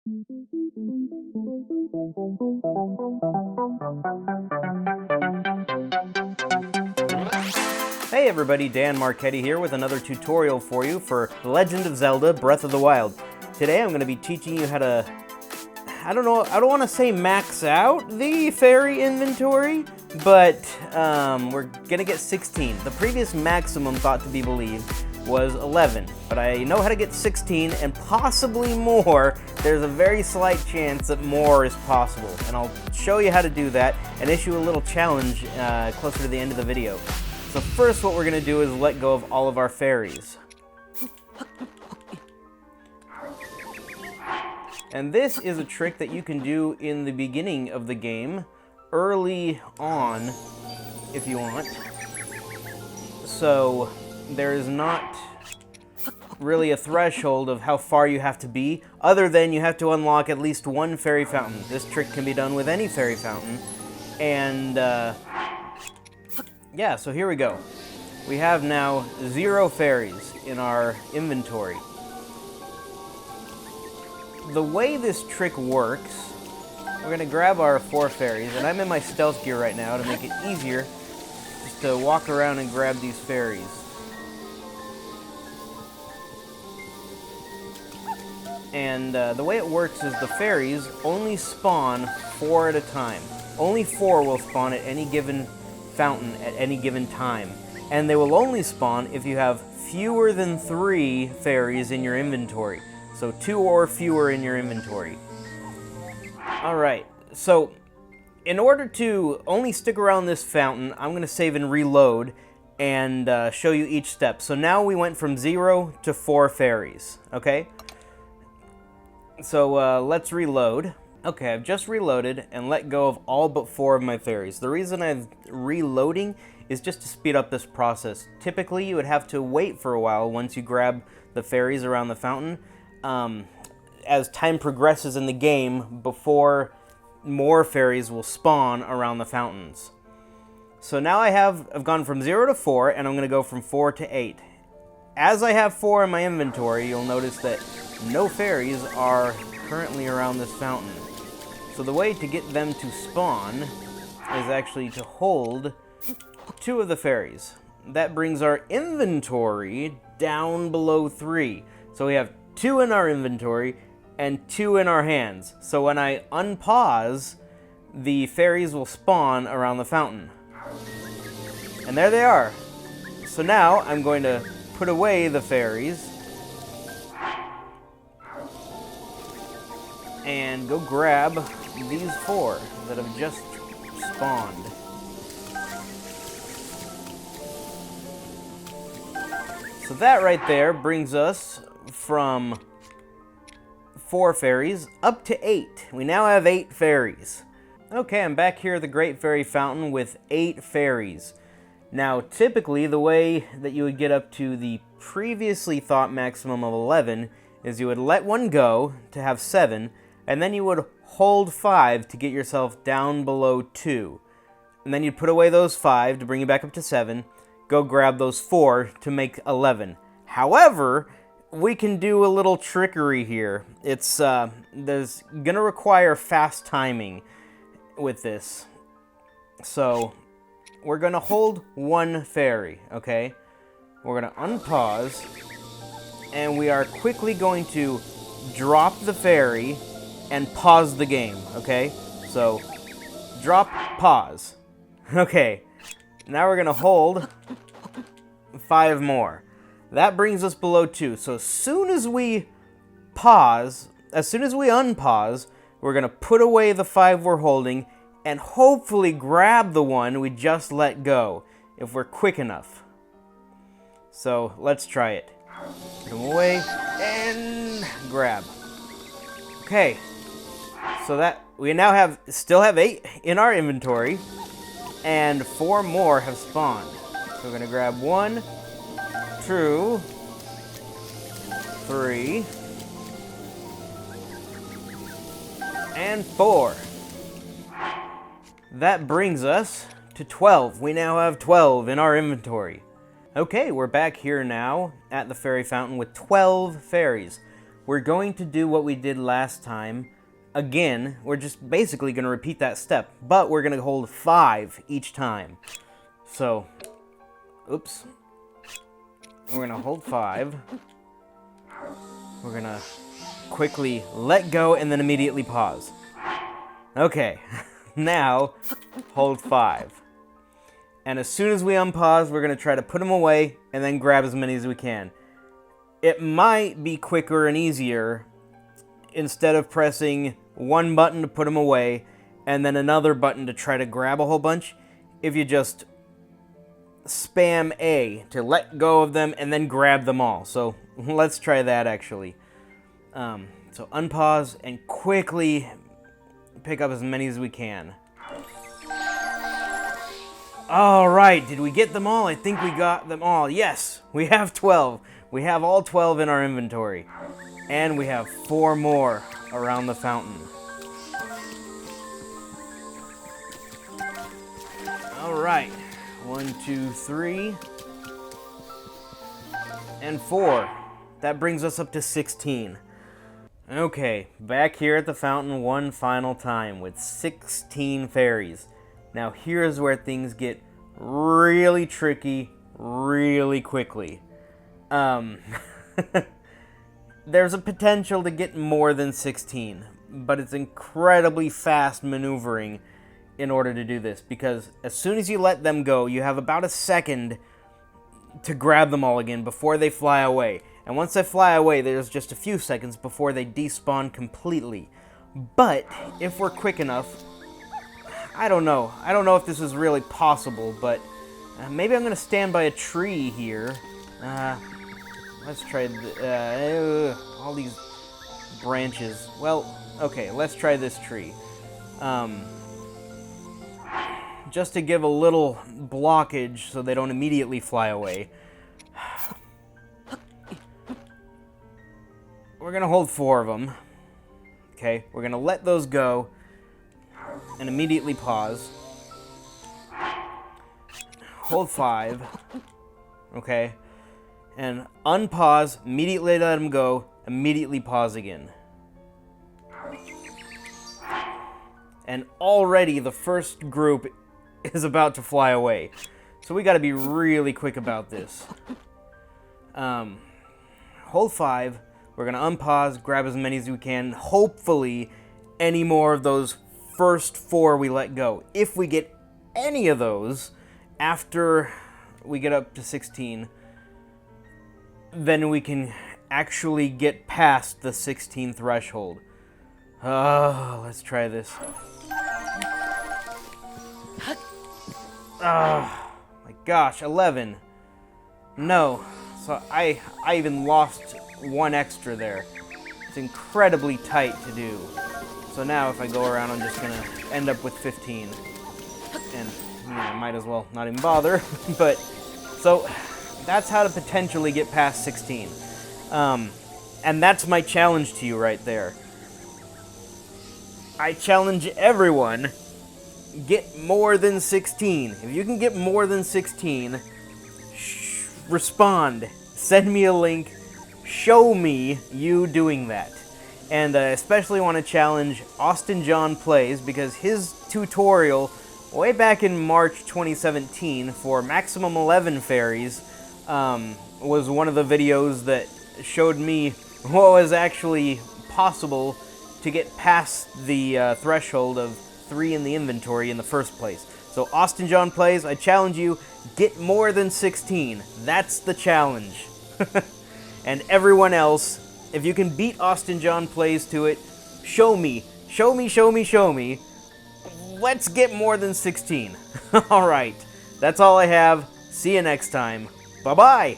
Hey everybody, Dan Marchetti here with another tutorial for you for Legend of Zelda Breath of the Wild. Today I'm going to be teaching you how to, I don't want to say max out the fairy inventory, but we're going to get 16. The previous maximum thought to be believed was 11, but I know how to get 16 and possibly more. There's a very slight chance that more is possible, and I'll show you how to do that and issue a little challenge closer to the end of the video. So first what we're going to do is let go of all of our fairies. And this is a trick that you can do in the beginning of the game, early on, if you want. So there is not really a threshold of how far you have to be, other than you have to unlock at least one fairy fountain. This trick can be done with any fairy fountain. And yeah, so here we go. We have now 0 fairies in our inventory. The way this trick works, we're going to grab our 4 fairies, and I'm in my stealth gear right now to make it easier just to walk around and grab these fairies. And the way it works is the fairies only spawn 4 at a time. Only 4 will spawn at any given fountain at any given time. And they will only spawn if you have fewer than 3 fairies in your inventory. So 2 or fewer in your inventory. Alright, so in order to only stick around this fountain, I'm going to save and reload and show you each step. So now we went from 0 to 4 fairies, okay? So let's reload. Okay, I've just reloaded and let go of all but 4 of my fairies. The reason I'm reloading is just to speed up this process. Typically, you would have to wait for a while once you grab the fairies around the fountain, as time progresses in the game before more fairies will spawn around the fountains. So now I've gone from 0 to 4, and I'm going to go from 4 to 8. As I have 4 in my inventory, you'll notice that no fairies are currently around this fountain. So the way to get them to spawn is actually to hold 2 of the fairies. That brings our inventory down below 3. So we have 2 in our inventory and 2 in our hands. So when I unpause, the fairies will spawn around the fountain. And there they are. So now I'm going to put away the fairies and go grab these 4 that have just spawned. So that right there brings us from 4 fairies up to 8. We now have 8 fairies. Okay, I'm back here at the Great Fairy Fountain with 8 fairies. Now, typically, the way that you would get up to the previously thought maximum of 11 is you would let one go to have 7, and then you would hold 5 to get yourself down below 2. And then you'd put away those 5 to bring you back up to 7, go grab those 4 to make 11. However, we can do a little trickery here. It's there's gonna require fast timing with this. So we're gonna hold 1 fairy, okay? We're gonna unpause, and we are quickly going to drop the fairy and pause the game, okay? So drop, pause. Okay, now we're gonna hold 5 more. That brings us below 2. So as soon as we unpause, we're gonna put away the 5 we're holding and hopefully grab the one we just let go, if we're quick enough. So let's try it. Put them away and grab. Okay, so that we now still have 8 in our inventory, and 4 more have spawned. So we're gonna grab 1, 2, 3, and 4. That brings us to 12. We now have 12 in our inventory. Okay, we're back here now at the fairy fountain with 12 fairies. we're going to do what we did last time. Again, we're just basically going to repeat that step, but we're going to hold 5 each time. So, oops. We're going to hold 5. We're going to quickly let go and then immediately pause. Okay, now hold 5. And as soon as we unpause, we're going to try to put them away and then grab as many as we can. It might be quicker and easier instead of pressing one button to put them away and then another button to try to grab a whole bunch, if you just spam A to let go of them and then grab them all. So let's try that actually. So unpause and quickly pick up as many as we can. All right, did we get them all? I think we got them all. Yes, we have 12. We have all 12 in our inventory. And we have 4 more around the fountain. All right, 1, 2, 3, and 4. That brings us up to 16. Okay, back here at the fountain one final time with 16 fairies. Now here's where things get really tricky really quickly. There's a potential to get more than 16, but it's incredibly fast maneuvering in order to do this, because as soon as you let them go, you have about a second to grab them all again before they fly away. And once they fly away, there's just a few seconds before they despawn completely. But if we're quick enough, I don't know if this is really possible, but maybe I'm going to stand by a tree here. Let's try all these branches. Well, okay, let's try this tree. Just to give a little blockage so they don't immediately fly away. We're going to hold 4 of them. Okay, we're going to let those go and immediately pause. Hold 5. Okay. And unpause, immediately let them go, immediately pause again. And already the first group is about to fly away. So we got to be really quick about this. Hold 5. We're going to unpause, grab as many as we can. Hopefully, any more of those first 4 we let go. If we get any of those after we get up to 16, then we can actually get past the 16 threshold. Let's try this. My gosh, 11. No. So I even lost 1 extra there. It's incredibly tight to do. So now if I go around, I'm just going to end up with 15. And I might as well not even bother. But, so that's how to potentially get past 16. And that's my challenge to you right there. I challenge everyone, get more than 16. If you can get more than 16, respond. Send me a link. Show me you doing that. And I especially want to challenge Austin John Plays, because his tutorial way back in March 2017 for Maximum 11 Fairies was one of the videos that showed me what was actually possible to get past the threshold of 3 in the inventory in the first place. So Austin John Plays, I challenge you, get more than 16. That's the challenge. And everyone else, if you can beat Austin John Plays to it, show me. Show me, show me, show me. Let's get more than 16. Alright, that's all I have. See you next time. Bye-bye!